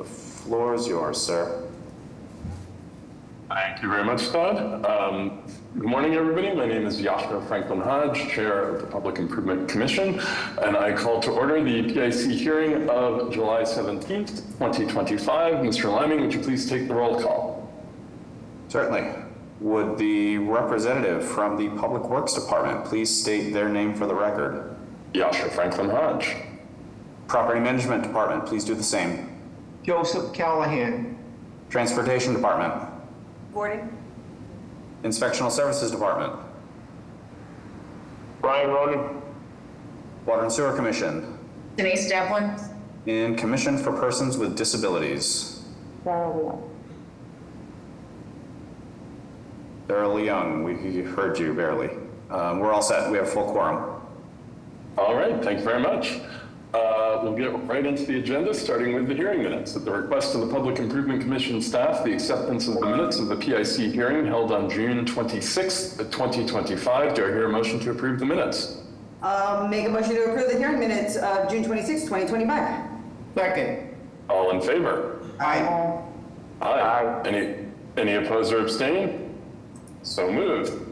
floor is yours, sir. Thank you very much, Todd. Good morning, everybody. My name is Joshua Franklin Hodge, Chair of the Public Improvement Commission, and I call to order the PIC hearing of July 17th, 2025. Mr. Liming, would you please take the roll call? Certainly. Would the representative from the Public Works Department please state their name for the record? Joshua Franklin Hodge. Property Management Department, please do the same. Joseph Callahan. Transportation Department. Gordon. Inspectional Services Department. Brian Ronan. Water and Sewer Commission. Denise Devlin. And Commission for Persons with Disabilities. Barely Young, we heard you barely. We're all set. We have full quorum. All right, thank you very much. We'll get right into the agenda, starting with the hearing minutes. At the request of the Public Improvement Commission staff, the acceptance of the minutes of the PIC hearing held on June 26th, 2025. Do I hear a motion to approve the minutes? Make a motion to approve the hearing minutes of June 26, 2025. Second. All in favor? Aye. Aye. Any opposed or abstain? So moved.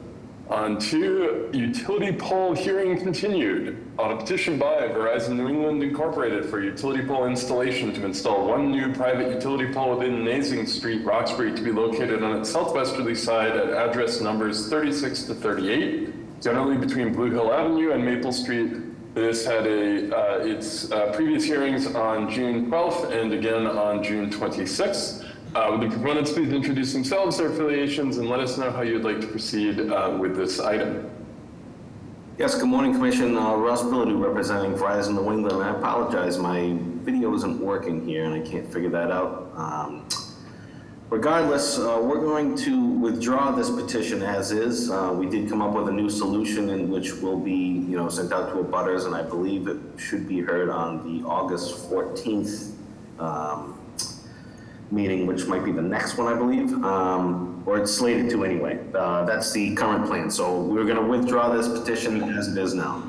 On to utility pole hearing continued. On a petition by Verizon New England Incorporated for utility pole installation to install one new private utility pole within Nazing Street, Roxbury, to be located on its southwesterly side at address numbers 36 to 38, generally between Blue Hill Avenue and Maple Street. This had its previous hearings on June 12th and again on June 26th. Would the proponents please introduce themselves, their affiliations, and let us know how you'd like to proceed with this item. Yes, good morning, Commission. Russ Billady representing Verizon New England. I apologize, my video isn't working here and I can't figure that out. Regardless, we're going to withdraw this petition as is. We did come up with a new solution in which will be, sent out to abutters, and I believe it should be heard on the August 14th meeting, which might be the next one, I believe, or it's slated to anyway. That's the current plan. So we're going to withdraw this petition as it is now.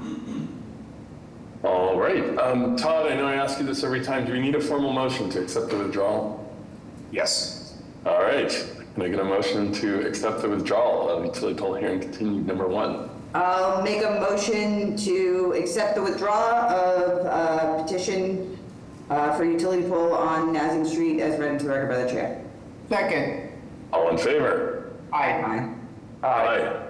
All right. Todd, I know I ask you this every time. Do we need a formal motion to accept the withdrawal? Yes. All right. Can I get a motion to accept the withdrawal of utility pole hearing continued number 1? I'll make a motion to accept the withdrawal of petition for utility pole on Nazing Street as read into the record by the chair. Second. All in favor? Aye. Aye.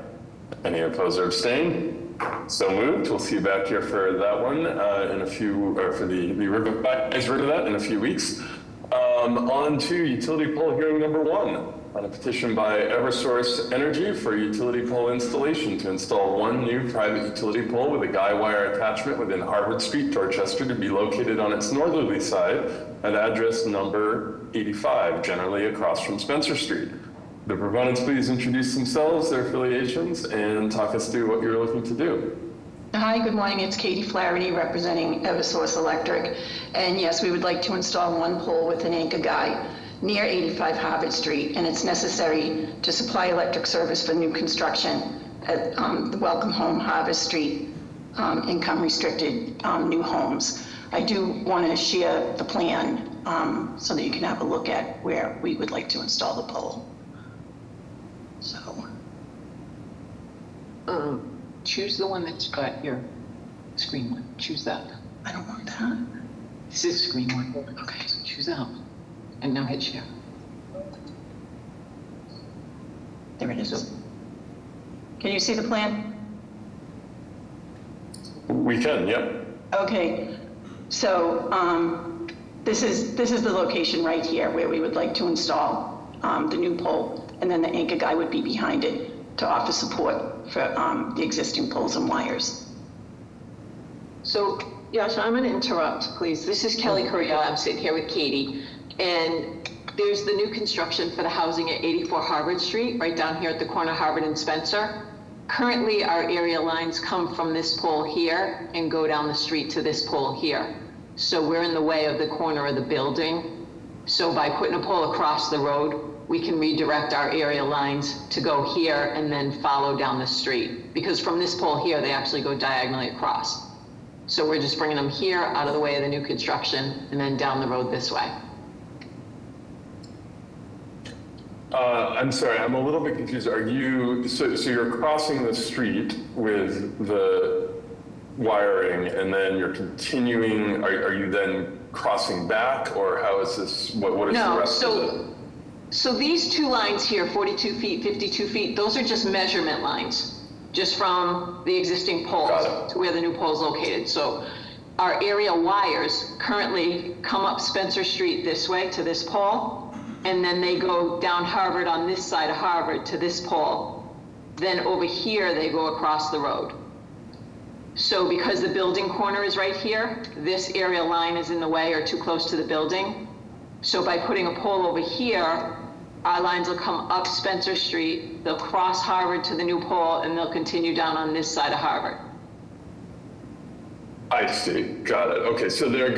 Any opposed or abstain? So moved. We'll see you back here for that one in a few, or for the revised version of that in a few weeks. On to utility pole hearing number 1 on a petition by Eversource Energy for utility pole installation to install one new private utility pole with a guy wire attachment within Harvard Street, Dorchester, to be located on its northerly side at address number 85, generally across from Spencer Street. The proponents please introduce themselves, their affiliations, and talk us through what you're looking to do. Hi, good morning. It's Katie Flaherty representing Eversource Electric. And yes, we would like to install one pole with an anchor guy near 85 Harvard Street, and it's necessary to supply electric service for new construction at the Welcome Home Harvard Street income restricted new homes. I do want to share the plan so that you can have a look at where we would like to install the pole. So. Choose the one that's got your screen one. Choose that. I don't want that. This is screen one. Okay, so choose that. And now hit share. There it is. Can you see the plan? We can, yep. Okay, so this is the location right here where we would like to install the new pole, and then the anchor guy would be behind it to offer support for the existing poles and wires. So, Yasha, I'm going to interrupt, please. This is Kelly Correa. I'm sitting here with Katie. And there's the new construction for the housing at 84 Harvard Street, right down here at the corner of Harvard and Spencer. Currently, our area lines come from this pole here and go down the street to this pole here. So we're in the way of the corner of the building. So by putting a pole across the road, we can redirect our area lines to go here and then follow down the street. Because from this pole here, they actually go diagonally across. So we're just bringing them here out of the way of the new construction and then down the road this way. I'm sorry, I'm a little bit confused. Are you, so you're crossing the street with the wiring and then you're continuing, are you then crossing back, or how is this, what is the No, rest of it? so these two lines here, 42 feet, 52 feet, those are just measurement lines, just from the existing poles Got it. to where the new pole is located. So our area wires currently come up Spencer Street this way to this pole, and then they go down Harvard on this side of Harvard to this pole. Then over here, they go across the road. So because the building corner is right here, this area line is in the way or too close to the building. So by putting a pole over here, our lines will come up Spencer Street, they'll cross Harvard to the new pole, and they'll continue down on this side of Harvard. I see, got it. Okay, so they're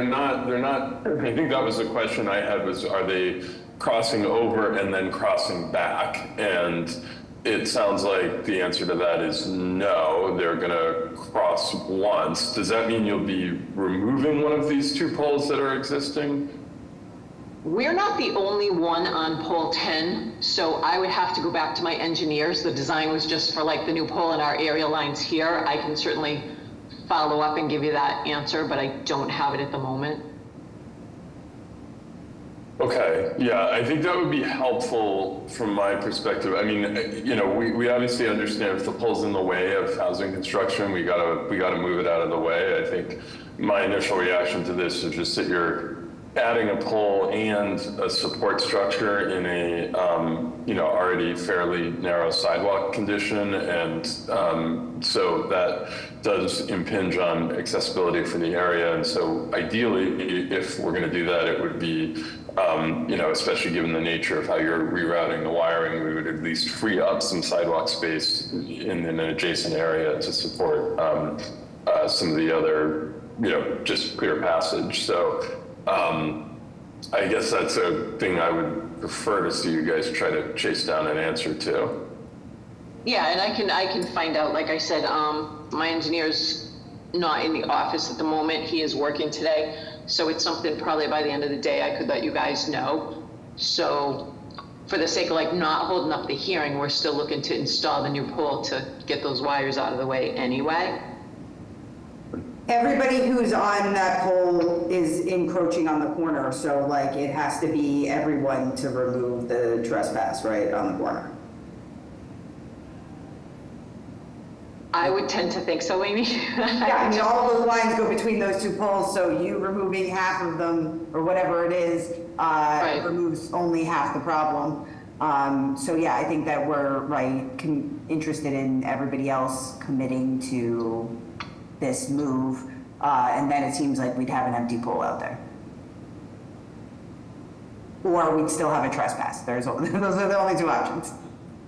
not, I think that was the question I had was, are they crossing over and then crossing back? And it sounds like the answer to that is no, they're gonna cross once. Does that mean you'll be removing one of these two poles that are existing? We're not the only one on pole 10, so I would have to go back to my engineers. The design was just for like the new pole and our area lines here. I can certainly follow up and give you that answer, but I don't have it at the moment. Okay, yeah, I think that would be helpful from my perspective. I mean, you know, we obviously understand if the pole's in the way of housing construction, we gotta move it out of the way. I think my initial reaction to this is just that you're adding a pole and a support structure in a, you know, already fairly narrow sidewalk condition. And so that does impinge on accessibility for the area. And so ideally, if we're gonna do that, it would be, you know, especially given the nature of how you're rerouting the wiring, we would at least free up some sidewalk space in an adjacent area to support some of the other, you know, just clear passage. So I guess that's a thing I would prefer to see you guys try to chase down an answer to. Yeah, and I can find out. Like I said, my engineer's not in the office at the moment. He is working today. So it's something probably by the end of the day I could let you guys know. So for the sake of like not holding up the hearing, we're still looking to install the new pole to get those wires out of the way anyway. Everybody who's on that pole is encroaching on the corner, so like it has to be everyone to remove the trespass, right, on the corner. I would tend to think so, Amy. Yeah, I mean, all those lines go between those two poles, so you removing half of them, or whatever it is, Right. removes only half the problem. So yeah, I think that we're, right, interested in everybody else committing to this move, and then it seems like we'd have an empty pole out there. Or we'd still have a trespass. Those are the only two options.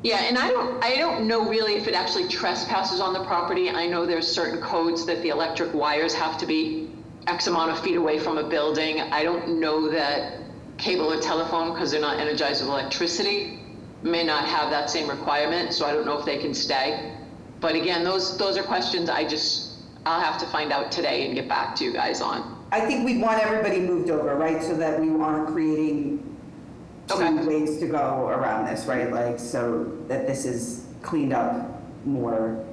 Yeah, and I don't know really if it actually trespasses on the property. I know there's certain codes that the electric wires have to be X amount of feet away from a building. I don't know that cable or telephone, because they're not energized with electricity, may not have that same requirement, so I don't know if they can stay. But again, those are questions I'll have to find out today and get back to you guys on. I think we'd want everybody moved over, right, so that we aren't creating Okay. two ways to go around this, right? Like, so that this is cleaned up more.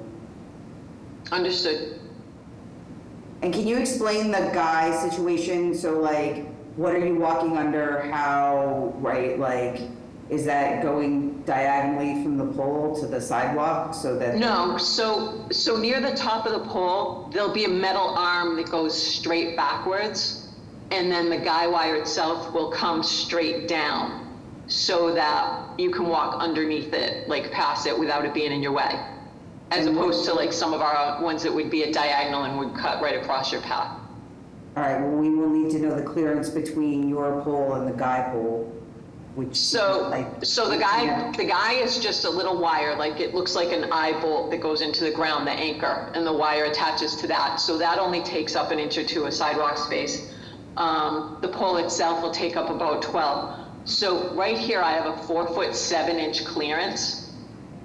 Understood. And can you explain the guy situation? So like, what are you walking under? How, right, like, is that going diagonally from the pole to the sidewalk so that? No, so near the top of the pole, there'll be a metal arm that goes straight backwards, and then the guy wire itself will come straight down so that you can walk underneath it, like past it without it being in your way. As opposed to like some of our ones that would be a diagonal and would cut right across your path. All right, well, we will need to know the clearance between your pole and the guy pole, which. So the guy is just a little wire, like it looks like an eye bolt that goes into the ground, the anchor, and the wire attaches to that. So that only takes up an inch or two of sidewalk space. The pole itself will take up about 12. So right here, I have a 4-foot 7-inch clearance,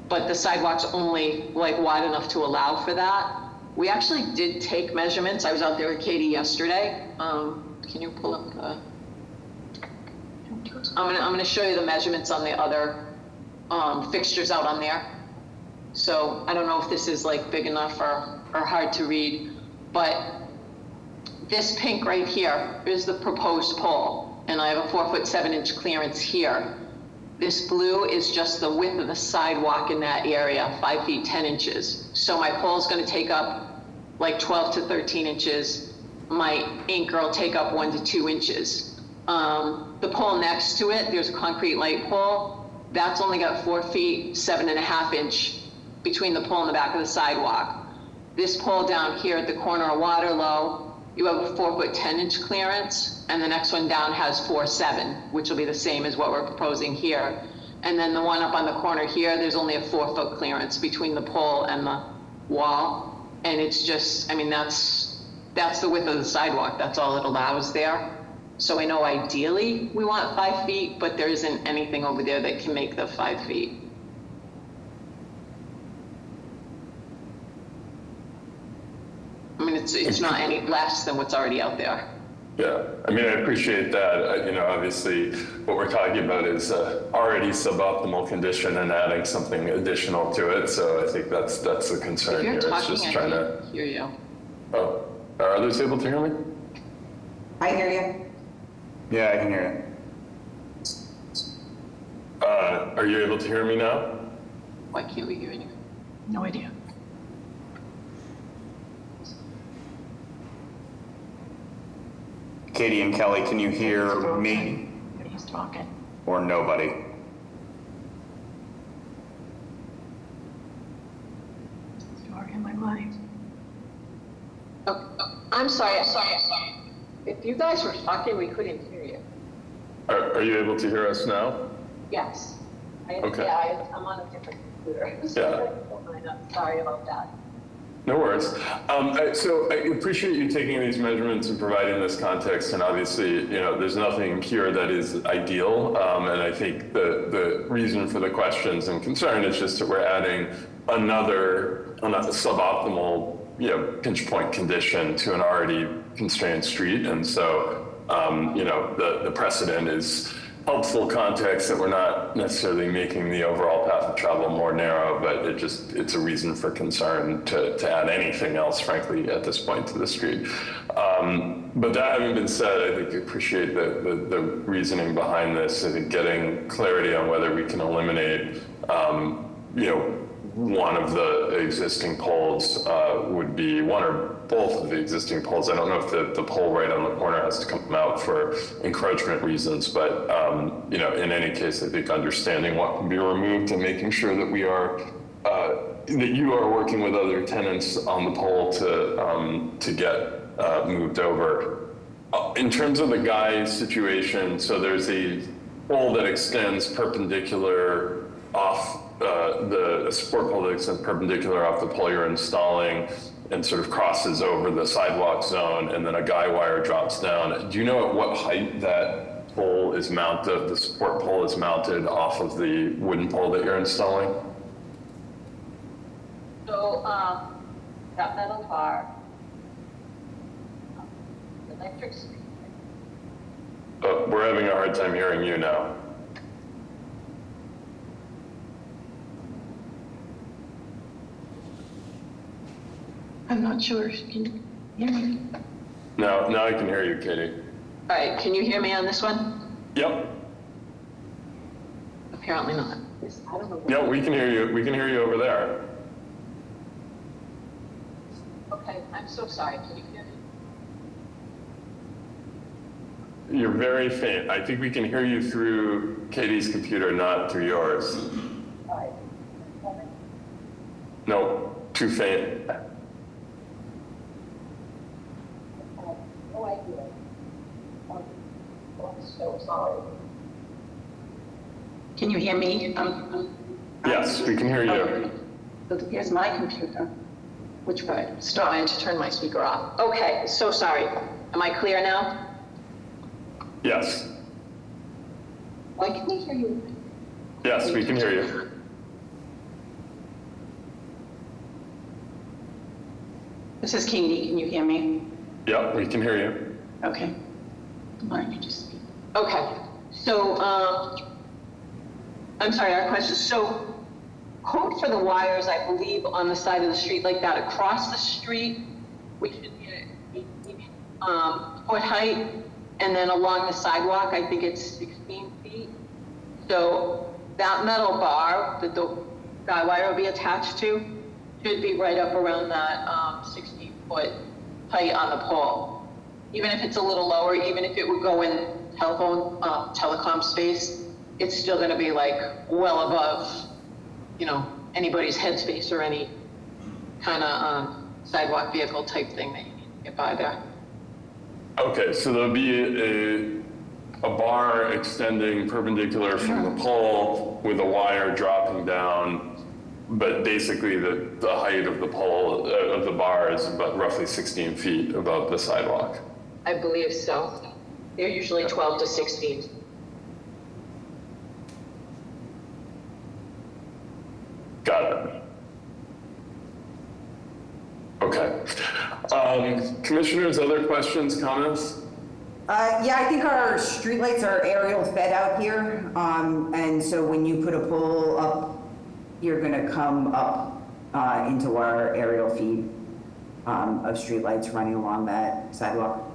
but the sidewalk's only like wide enough to allow for that. We actually did take measurements. I was out there with Katie yesterday. Can you pull up the I'm gonna show you the measurements on the other fixtures out on there. So I don't know if this is like big enough or hard to read, but this pink right here is the proposed pole, and I have a 4'7" clearance here. This blue is just the width of the sidewalk in that area, 5 feet 10 inches. So my pole's gonna take up like 12 to 13 inches. My anchor will take up 1 to 2 inches. The pole next to it, there's a concrete light pole. That's only got 4 feet, 7.5 inch between the pole and the back of the sidewalk. This pole down here at the corner of Waterloo, you have a 4'10" clearance, and the next one down has 4'7", which will be the same as what we're proposing here. And then the one up on the corner here, there's only a 4-foot clearance between the pole and the wall. And it's just, I mean, that's the width of the sidewalk. That's all it allows there. So I know ideally we want 5 feet, but there isn't anything over there that can make the 5 feet. I mean, it's not any less than what's already out there. Yeah, I mean, I appreciate that. You know, obviously, what we're talking about is already suboptimal condition and adding something additional to it. So I think that's the concern If here. you're It's talking, just I trying to. can't hear you. Oh, are others able to hear me? I hear you. Yeah, I can hear Are you able to hear me now? Why can't we hear you? No idea. you. Katie and Kelly, can you hear me He's talking. or nobody? You're in my mind. I'm sorry. If you guys were talking, we couldn't hear you. Are you able to hear us now? Yes. Okay. I'm on a different computer. Yeah. Sorry about that. No worries. So I appreciate you taking these measurements and providing this context. And obviously, you know, there's nothing here that is ideal. And I think the reason for the questions and concern is just that we're adding another suboptimal, you know, pinch point condition to an already constrained street. And so, you know, the precedent is helpful context that we're not necessarily making the overall path of travel more narrow, but it's a reason for concern to add anything else, frankly, at this point to the street. But that having been said, I think I appreciate the reasoning behind this. I think getting clarity on whether we can eliminate, you know, one of the existing poles would be one or both of the existing poles. I don't know if the pole right on the corner has to come out for encroachment reasons, but you know, in any case, I think understanding what can be removed and making sure that we are that you are working with other tenants on the pole to get moved over. In terms of the guy situation, so there's a pole that extends perpendicular off the support pole that extends perpendicular off the pole you're installing and sort of crosses over the sidewalk zone, and then a guy wire drops down. Do you know at what height that pole is mounted, the support pole is mounted off of the wooden pole that you're installing? So, that metal bar, electric. We're having a hard time hearing you now. I'm not sure. Can you hear me? Now I can hear you, Katie. All right, can you hear me on this one? Yep. Apparently not. I don't know. Yeah, we can hear you. We can hear you over there. Okay, I'm so sorry. Can you hear me? You're very faint. I think we can hear you through Katie's computer, not through yours. All right. No, too faint. No idea. I'm so sorry. Can you hear me? Yes, we can hear you. So here's my computer. Which way? Stop, I had to turn my speaker off. Okay, so sorry. Am I clear now? Yes. Why can we hear you? Yes, we can hear you. This is Katie. Can you hear me? Yep, we can hear you. Okay. Why don't you just speak? Okay. So, I'm sorry, our question, so quote for the wires, I believe, on the side of the street like that, across the street, we should be at 18 foot height, and then along the sidewalk, I think it's 16 feet. So that metal bar that the guy wire will be attached to should be right up around that 16-foot height on the pole. Even if it's a little lower, even if it would go in telecom space, it's still going to be like well above, you know, anybody's headspace or any kind of sidewalk vehicle type thing that you need to get by there. Okay, so there'll be a bar extending perpendicular from the pole with a wire dropping down, but basically the height of the pole, of the bar is about roughly 16 feet above the sidewalk. I believe so. They're usually 12 to 16. Got it. Okay. Commissioners, other questions, comments? Yeah, I think our streetlights are aerial fed out here. And so when you put a pole up, you're gonna come up into our aerial feed of streetlights running along that sidewalk.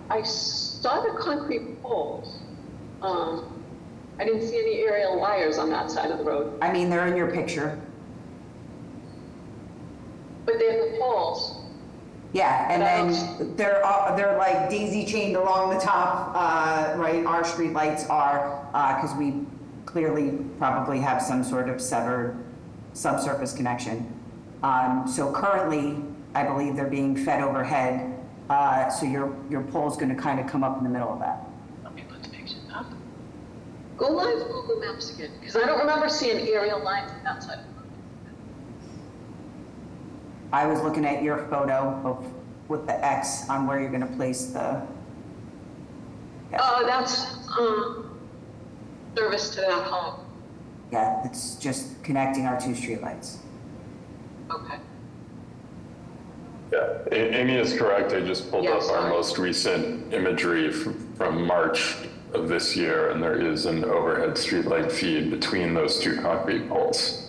I saw the concrete poles. I didn't see any aerial wires on that side of the road, I mean, they're in your picture. but they have the poles. Yeah, and But then they're like daisy chained along the top, right? Our streetlights are, because we clearly probably have some sort of severed subsurface connection. So currently, I believe they're being fed overhead. So your pole's going to kind of come up in the middle of that. Let me put the pictures up. Go live Google Maps again, because I don't remember seeing aerial lines on that side. I was looking at your photo of with the X on where you're going to place the. Oh, that's service to that home. Yeah, it's just connecting our two streetlights. Okay. Yeah, Amy is correct. I just pulled Yeah, up our sorry. most recent imagery from March of this year, and there is an overhead streetlight feed between those two concrete poles.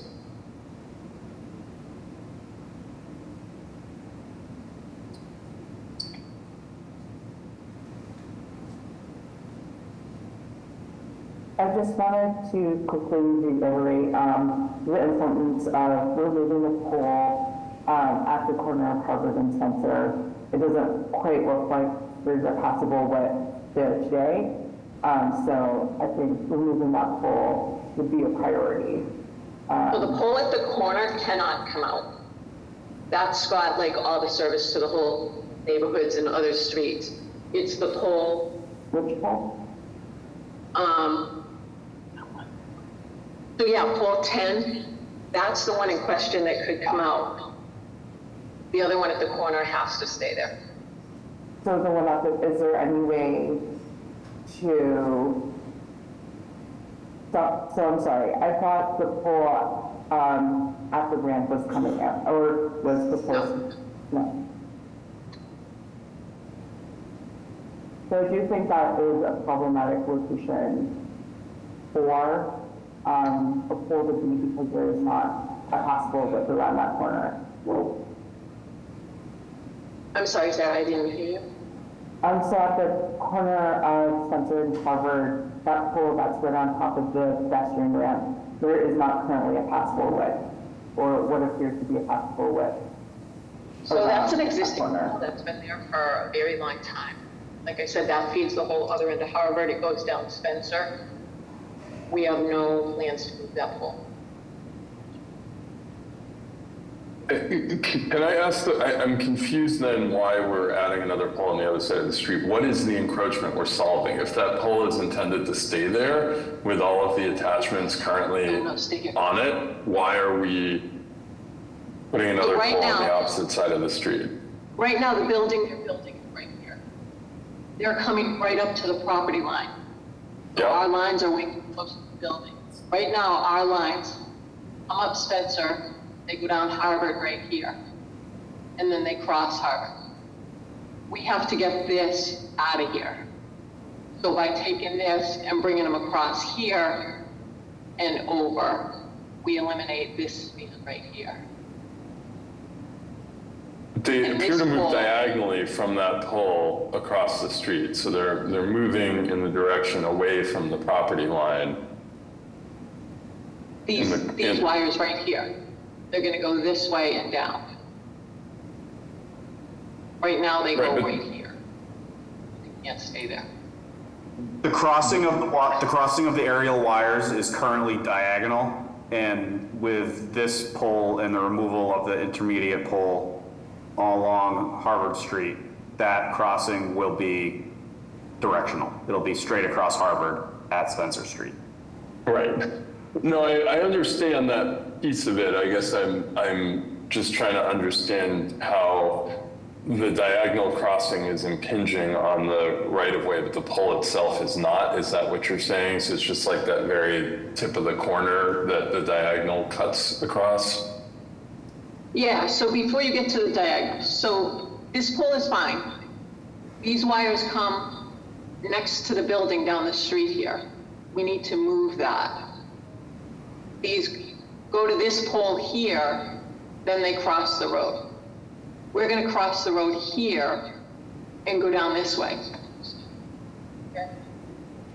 I just wanted to quickly reiterate the importance of removing the pole at the corner of Harvard and Spencer. It doesn't quite look like there's a passable width there today. So I think removing that pole would be a priority. So the pole at the corner cannot come out. That's got like all the service to the whole neighborhoods and other streets. It's the pole, Which pole? so yeah, pole 10, that's the one in question that could come out. The other one at the corner has to stay there. So the one up, is there any way to, so I'm sorry, I thought the pole at the ramp was coming out, or was proposed? No. So I do think that is a problematic location for a pole to be, because there is not a possible width around that corner. I'm sorry, Sarah, I didn't hear you. So at the corner of Spencer and Harvard, that pole that's right on top of the pedestrian ramp, there is not currently a passable width, or what appears to be a passable width. So that's an around that existing corner. pole that's been there for a very long time. Like I said, that feeds the whole other end of Harvard, it goes down to Spencer. We have no plans to move that pole. Can I ask, I'm confused then why we're adding another pole on the other side of the street. What is the encroachment we're solving? If that pole is intended to stay there with all of the attachments currently No, stay here. on it, why are we putting another Right pole on the now- opposite side of the street? Right now, the building they're building is right here. They're coming right up to the property line. So Yeah. our lines are way too close to the building. Right now, our lines come up Spencer, they go down Harvard right here, and then they cross Harvard. We have to get this out of here. So by taking this and bringing them across here and over, we eliminate this span right here. They And appear this to move pole- diagonally from that pole across the street, so they're moving in the direction away from the property line. These In the- wires right here, they're gonna go this way and down. Right now, they go Right, but- right here. They can't stay there. The crossing of the aerial wires is currently diagonal, and with this pole and the removal of the intermediate pole along Harvard Street, that crossing will be directional. It'll be straight across Harvard at Spencer Street. Right. No, I understand that piece of it. I guess I'm just trying to understand how the diagonal crossing is impinging on the right of way, but the pole itself is not. Is that what you're saying? So it's just like that very tip of the corner that the diagonal cuts across? Yeah, so before you get to the diagonal, so this pole is fine. These wires come next to the building down the street here. We need to move that. These go to this pole here, then they cross the road. We're gonna cross the road here and go down this way.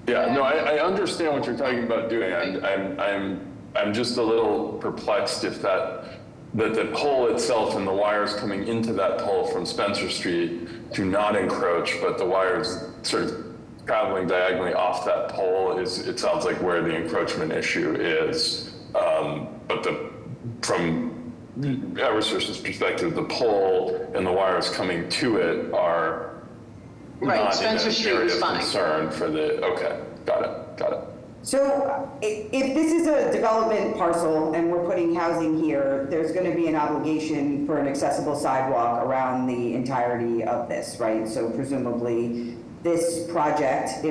Yeah, no, I understand what you're talking about doing. I'm just a little perplexed if that the pole itself and the wires coming into that pole from Spencer Street do not encroach, but the wires sort of traveling diagonally off that pole it sounds like where the encroachment issue is. But from Eversource's perspective, the pole and the wires coming to it are Right, not Spencer in an Street area is of fine. concern for the, okay, got it. So if this is a development parcel and we're putting housing here, there's going to be an obligation for an accessible sidewalk around the entirety of this, right? So presumably this project,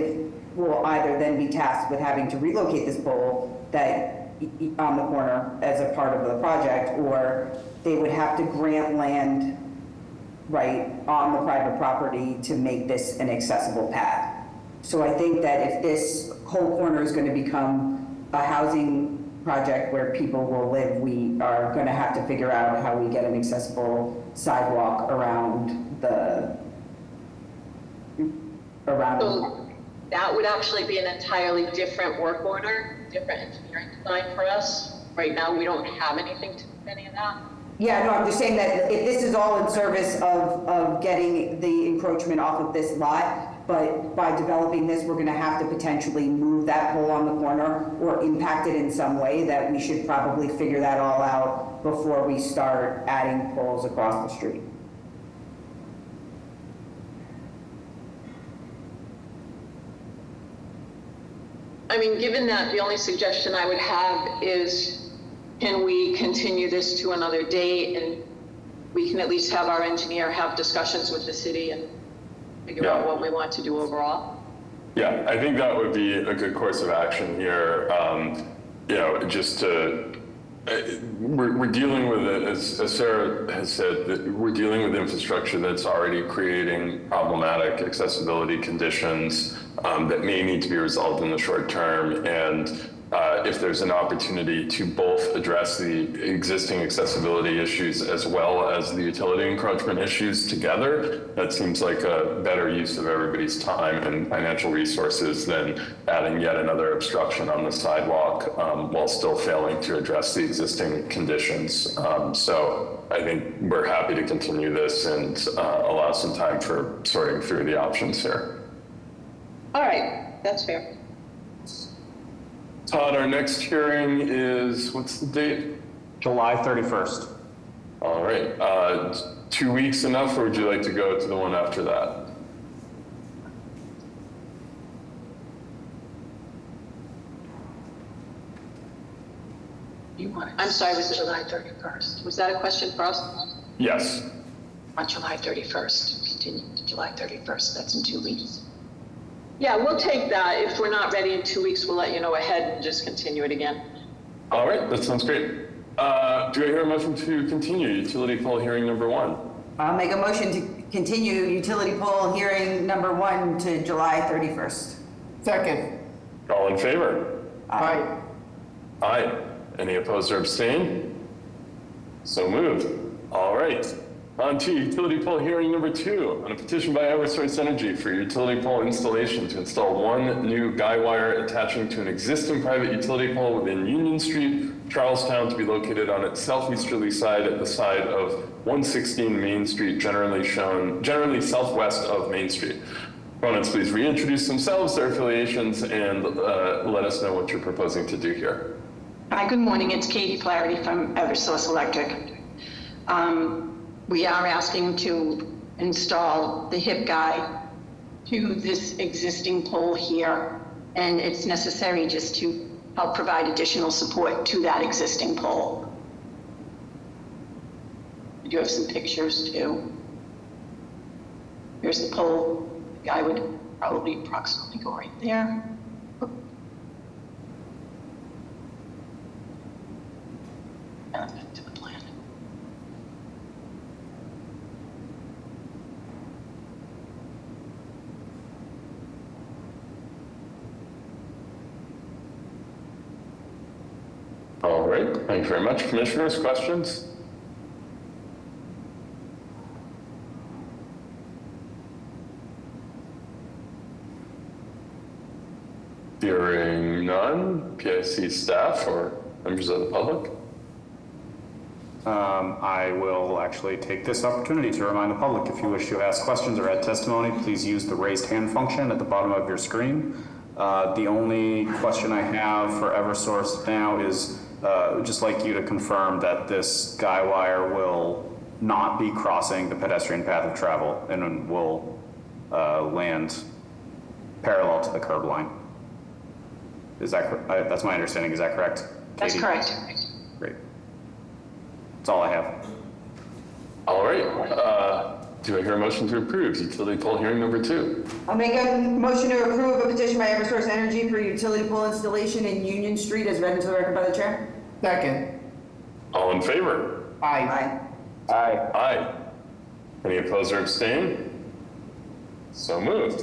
will either then be tasked with having to relocate this pole on the corner as a part of the project, or they would have to grant land, right, on the private property to make this an accessible path. So I think that if this whole corner is going to become a housing project where people will live, we are going to have to figure out how we get an accessible sidewalk around the. So that would actually be an entirely different work order, different engineering design for us. Right now, we don't have anything to do with any of that. Yeah, no, I'm just saying that if this is all in service of getting the encroachment off of this lot, but by developing this, we're gonna have to potentially move that pole on the corner or impact it in some way, that we should probably figure that all out before we start adding poles across the street. I mean, given that, the only suggestion I would have is, can we continue this to another date, and we can at least have our engineer have discussions with the city and figure out what we want to do overall? Yeah, I think that would be a good course of action here. Just to, we're dealing with it, as Sarah has said, that we're dealing with infrastructure that's already creating problematic accessibility conditions that may need to be resolved in the short term. And if there's an opportunity to both address the existing accessibility issues as well as the utility encroachment issues together, that seems like a better use of everybody's time and financial resources than adding yet another obstruction on the sidewalk while still failing to address the existing conditions. So I think we're happy to continue this and allow some time for sorting through the options here. All right, that's fair. Todd, our next hearing is, what's the date? July 31st. All right, 2 weeks enough, or would you like to go to the one after that? I'm sorry, was it July 31st? Was that a question for us? Yes. On July 31st, continue to July 31st, that's in 2 weeks. Yeah, we'll take that. If we're not ready in 2 weeks, we'll let you know ahead and just continue it again. All right, that sounds great. Do I hear a motion to continue utility pole hearing number 1? I'll make a motion to continue utility pole hearing number 1 to July 31st. Second. All in favor? Aye. Aye. Any opposed or abstain? So moved. All right. On to utility pole hearing number 2 on a petition by Eversource Energy for utility pole installation to install one new guy wire attaching to an existing private utility pole within Union Street, Charlestown, to be located on its southeasterly side at the side of 116 Main Street, generally southwest of Main Street. Proponents, please reintroduce themselves, their affiliations, and let us know what you're proposing to do here. Hi, good morning. It's Katie Flaherty from Eversource Electric. We are asking to install the HIP guy to this existing pole here, and it's necessary just to help provide additional support to that existing pole. I do have some pictures too. Here's the pole. The guy would probably approximately go right there. And back to the plan. All right, thank you very much. Commissioners, questions? Hearing none, PIC staff or members of the public? I will actually take this opportunity to remind the public, if you wish to ask questions or add testimony, please use the raised hand function at the bottom of your screen. The only question I have for Eversource now is just like you to confirm that this guy wire will not be crossing the pedestrian path of travel and will land parallel to the curb line. Is that that's my understanding? Is that correct, That's Katie? correct. Great. That's all I have. All right, do I hear a motion to approve utility pole hearing number 2? I'll make a motion to approve a petition by Eversource Energy for utility pole installation in Union Street as read into the record by the chair. Second. All in favor? Aye. Aye. Aye. Any opposed or abstain? So moved.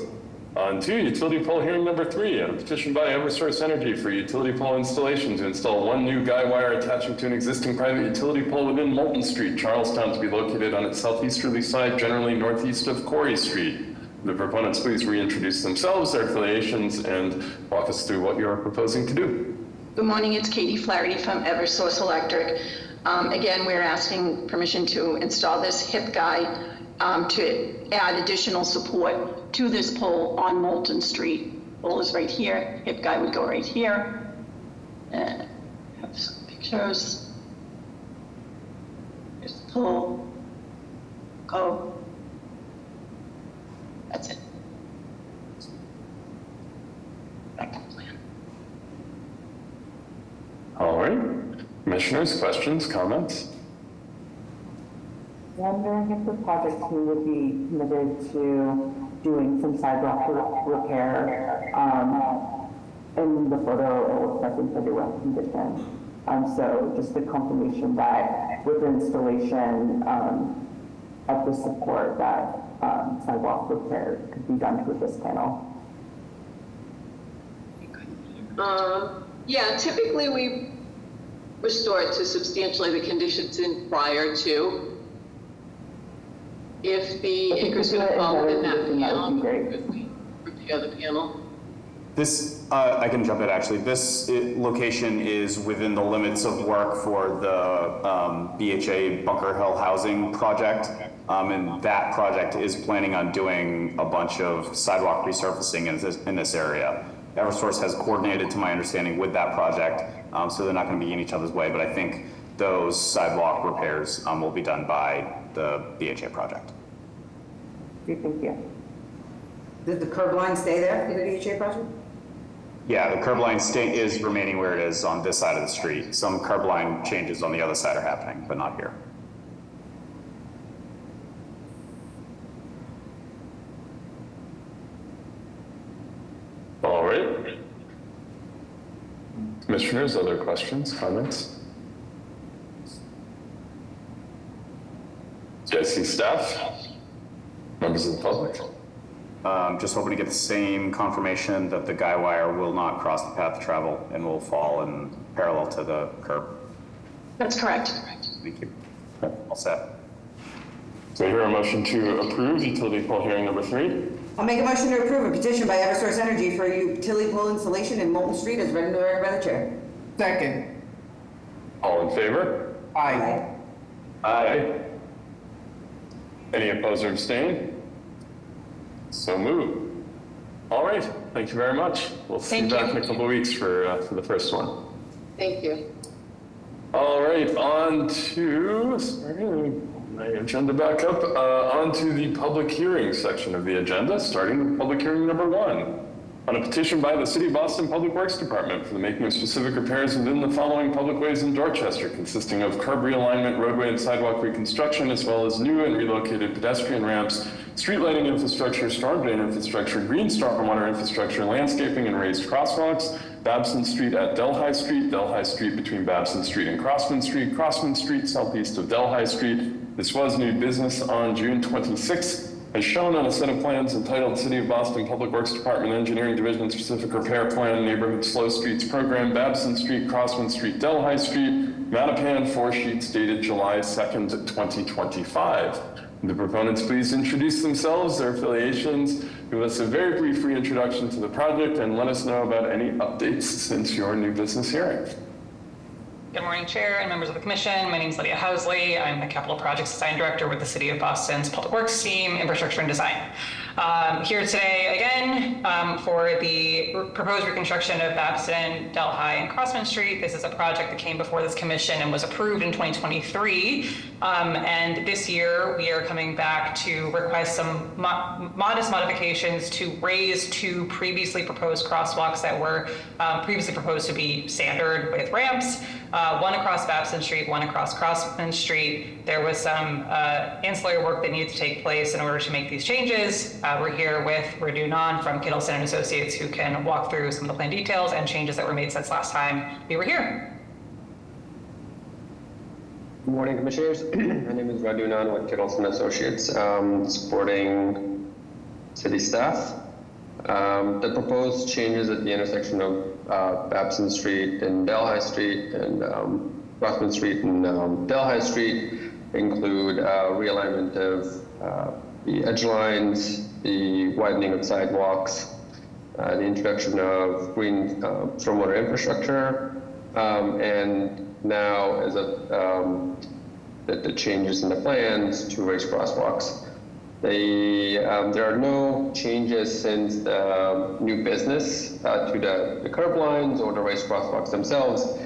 On to utility pole hearing number 3, on a petition by Eversource Energy for utility pole installation to install one new guy wire attaching to an existing private utility pole within Moulton Street, Charlestown, to be located on its southeasterly side, generally northeast of Corey Street. The proponents please reintroduce themselves, their affiliations, and walk us through what you're proposing to do. Good morning, it's Katie Flaherty from Eversource Electric. Again, we're asking permission to install this HIP guy to add additional support to this pole on Moulton Street. Pole is right here, HIP guy would go right here. And I have some pictures. Here's the pole. Go. That's it. Back to the plan. All right. Commissioners, questions, comments? Wondering if the project team would be committed to doing some sidewalk repair. In the photo, it looks like in pretty rough condition. So just the confirmation that with the installation of the support that sidewalk repair could be done with this panel. Yeah, typically we restore it to substantially the conditions in prior to. If the acre's going to fall within that panel, could we repair the panel? This, I can jump in actually. This location is within the limits of work for the BHA Bunker Hill Housing Project. And that project is planning on doing a bunch of sidewalk resurfacing in this area. Eversource has coordinated, to my understanding, with that project, so they're not going to be in each other's way, but I think those sidewalk repairs will be done by the BHA project. Thank you. Did the curb line stay there for the BHA project? Yeah, the curb line is remaining where it is on this side of the street. Some curb line changes on the other side are happening, but not here. All right. Commissioners, other questions, comments? CIC staff, members of the public? Just hoping to get the same confirmation that the guy wire will not cross the path of travel and will fall in parallel to the curb. That's correct. Thank you. All set. Do I hear a motion to approve utility pole hearing number 3? I'll make a motion to approve a petition by Eversource Energy for utility pole installation in Moulton Street as read into the record by the chair. Second. All in favor? Aye. Aye. Any opposed or abstain? So moved. All right, thank you very much. We'll see you Thank back you. in a couple of weeks for the first one. Thank you. All right, on to, sorry, let me pull my agenda back up. On to the public hearing section of the agenda, starting with public hearing number 1. On a petition by the City of Boston Public Works Department for the making of specific repairs within the following public ways in Dorchester, consisting of curb realignment, roadway and sidewalk reconstruction, as well as new and relocated pedestrian ramps, street lighting infrastructure, storm drain infrastructure, green stormwater infrastructure, landscaping and raised crosswalks, Babson Street at Delhi Street between Babson Street and Crossman Street southeast of Delhi Street. This was new business on June 26th. As shown on a set of plans entitled City of Boston Public Works Department Engineering Division Specific Repair Plan, Neighborhood Slow Streets Program, Babson Street, Crossman Street, Delhi Street, Mattapan, 4 sheets dated July 2nd, 2025. The proponents please introduce themselves, their affiliations, give us a very brief reintroduction to the project, and let us know about any updates since your new business hearing. Good morning, Chair and members of the Commission. My name is Lydia Housley. I'm the Capital Projects Design Director with the City of Boston's Public Works team, Infrastructure and Design. Here today again for the proposed reconstruction of Babson, Delhi, and Crossman Street. This is a project that came before this Commission and was approved in 2023. And this year we are coming back to request some modest modifications to raise 2 previously proposed crosswalks that were previously proposed to be standard with ramps. One across Babson Street, one across Crossman Street. There was some ancillary work that needed to take place in order to make these changes. We're here with Radu Nan from Kittleson and Associates, who can walk through some of the plan details and changes that were made since last time we were here. Good morning, Commissioners. My name is Radu Nan with Kittleson Associates, supporting city staff. The proposed changes at the intersection of Babson Street and Delhi Street and Crossman Street and Delhi Street include realignment of the edge lines, the widening of sidewalks, the introduction of green stormwater infrastructure, and now as the changes in the plans to raise crosswalks. There are no changes since the new business to the curb lines or the raised crosswalks themselves.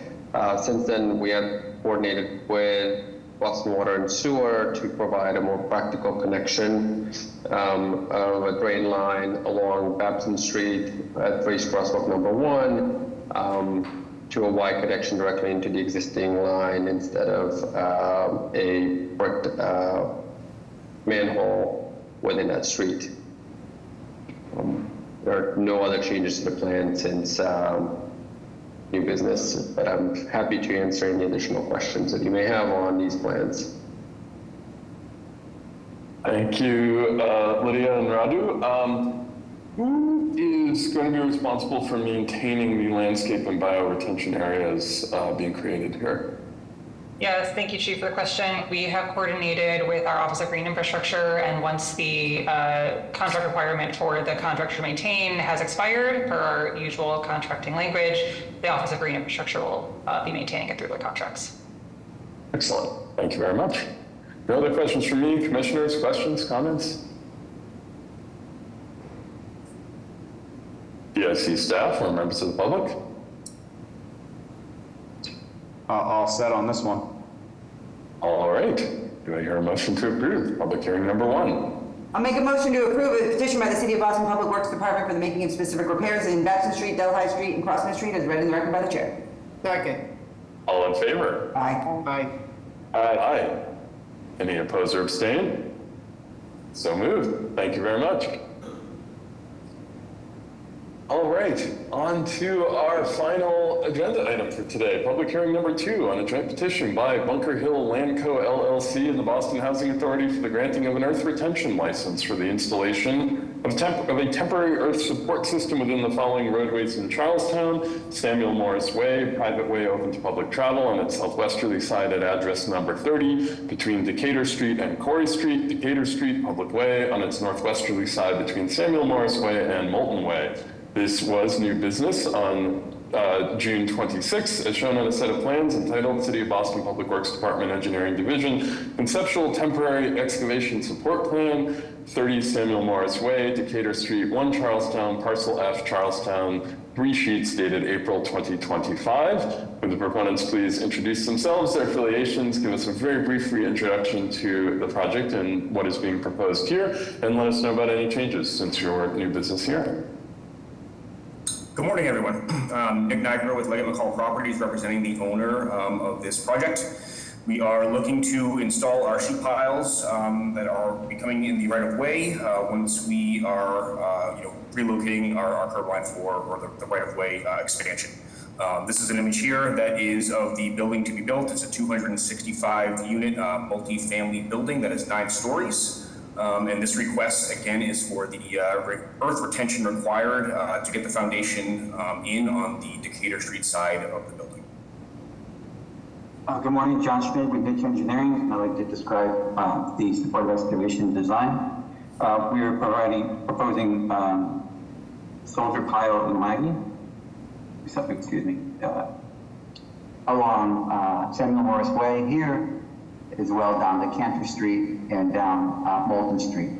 Since then, we have coordinated with Boston Water and Sewer to provide a more practical connection of a drain line along Babson Street at raised crosswalk number 1 to a Y connection directly into the existing line instead of a bricked manhole within that street. There are no other changes to the plan since new business, but I'm happy to answer any additional questions that you may have on these plans. Thank you, Lydia and Radu. Who is going to be responsible for maintaining the landscape and bioretention areas being created here? Yes, thank you, Chief, for the question. We have coordinated with our Office of Green Infrastructure, and once the contract requirement for the contractor to maintain has expired, per our usual contracting language, the Office of Green Infrastructure will be maintaining it through the contracts. Excellent. Thank you very much. No other questions from me? Commissioners, questions, comments? DIC staff or members of the public? All set on this one. All right. Do I hear a motion to approve public hearing number 1? I'll make a motion to approve a petition by the City of Boston Public Works Department for the making of specific repairs in Babson Street, Delhi Street, and Crossman Street as read in the record by the chair. Second. All in favor? Aye. Aye. Aye. Any opposed or abstain? So moved. Thank you very much. All right, on to our final agenda item for today. Public hearing number 2 on a joint petition by Bunker Hill Land Co. LLC and the Boston Housing Authority for the granting of an earth retention license for the installation of a temporary earth support system within the following roadways in Charlestown: Samuel Morris Way, private way open to public travel on its southwesterly side at address number 30 between Decatur Street and Corey Street, Decatur Street public way on its northwesterly side between Samuel Morris Way and Moulton Way. This was new business on June 26, as shown on a set of plans entitled City of Boston Public Works Department Engineering Division Conceptual Temporary Excavation Support Plan, 30 Samuel Morris Way, Decatur Street, 1 Charlestown, Parcel F, Charlestown, 3 sheets dated April 2025. Would the proponents please introduce themselves, their affiliations, give us a very brief reintroduction to the project and what is being proposed here, and let us know about any changes since your new business here. Good morning, everyone. Nick Niagara with Leggett McCall Properties, representing the owner of this project. We are looking to install our sheet piles that are becoming in the right of way once we are, relocating our curb line or the right of way expansion. This is an image here that is of the building to be built. It's a 265 unit multi-family building that is 9 stories. And this request, again, is for the earth retention required to get the foundation in on the Decatur Street side of the building. Good morning, John Schmidt with Niche Engineering, and I'd like to describe the support excavation design. We are proposing soldier pile in lagging, along Samuel Morris Way here, as well down to Cantor Street and down Moulton Street.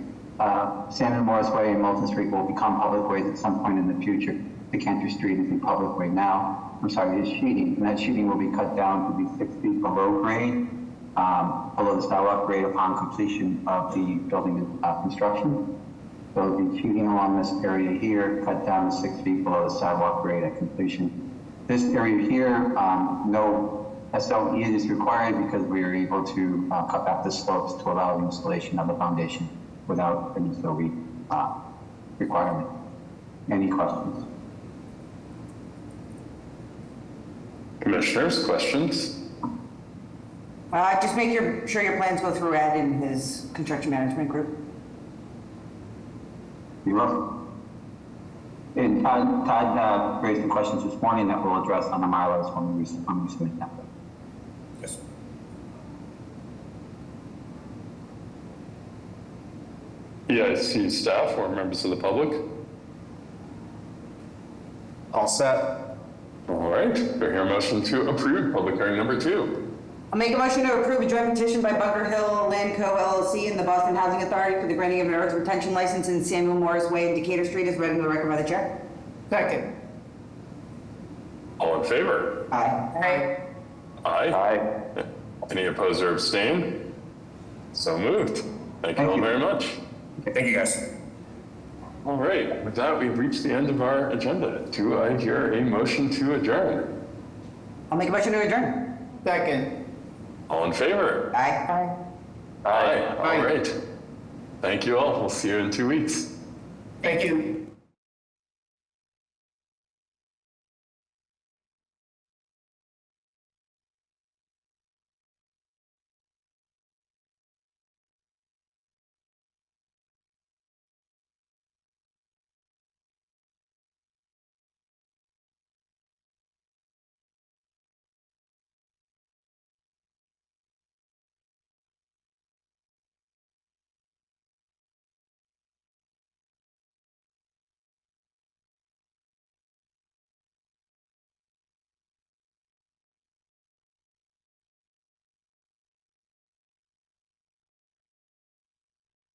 Samuel Morris Way and Moulton Street will become public ways at some point in the future. The Cantor Street is in public way now. It's sheeting, and that sheeting will be cut down to be 6 feet below grade, below the sidewalk grade upon completion of the building construction. So the sheeting along this area here cut down to 6 feet below the sidewalk grade at completion. This area here, no SLE is required because we are able to cut back the slopes to allow the installation of the foundation without an SLE requirement. Any questions? Commissioners, questions? Just make sure your plans go through Ed and his construction management group. You're welcome. And Todd raised some questions this morning that we'll address on the MyLars when we submit them. Yes. EIC staff or members of the public? All set. All right, do I hear a motion to approve public hearing number 2? I'll make a motion to approve a joint petition by Bunker Hill Land Co. LLC and the Boston Housing Authority for the granting of an earth retention license in Samuel Morris Way and Decatur Street as read into the record by the chair. Second. All in favor? Aye. Aye. Any opposed or abstain? So moved. Thank you all very much. Thank you, guys. All right, with that, we've reached the end of our agenda. Do I hear a motion to adjourn? I'll make a motion to adjourn. Second. All in favor? Aye. Aye. All right. Thank you all. We'll see you in 2 weeks. Thank you.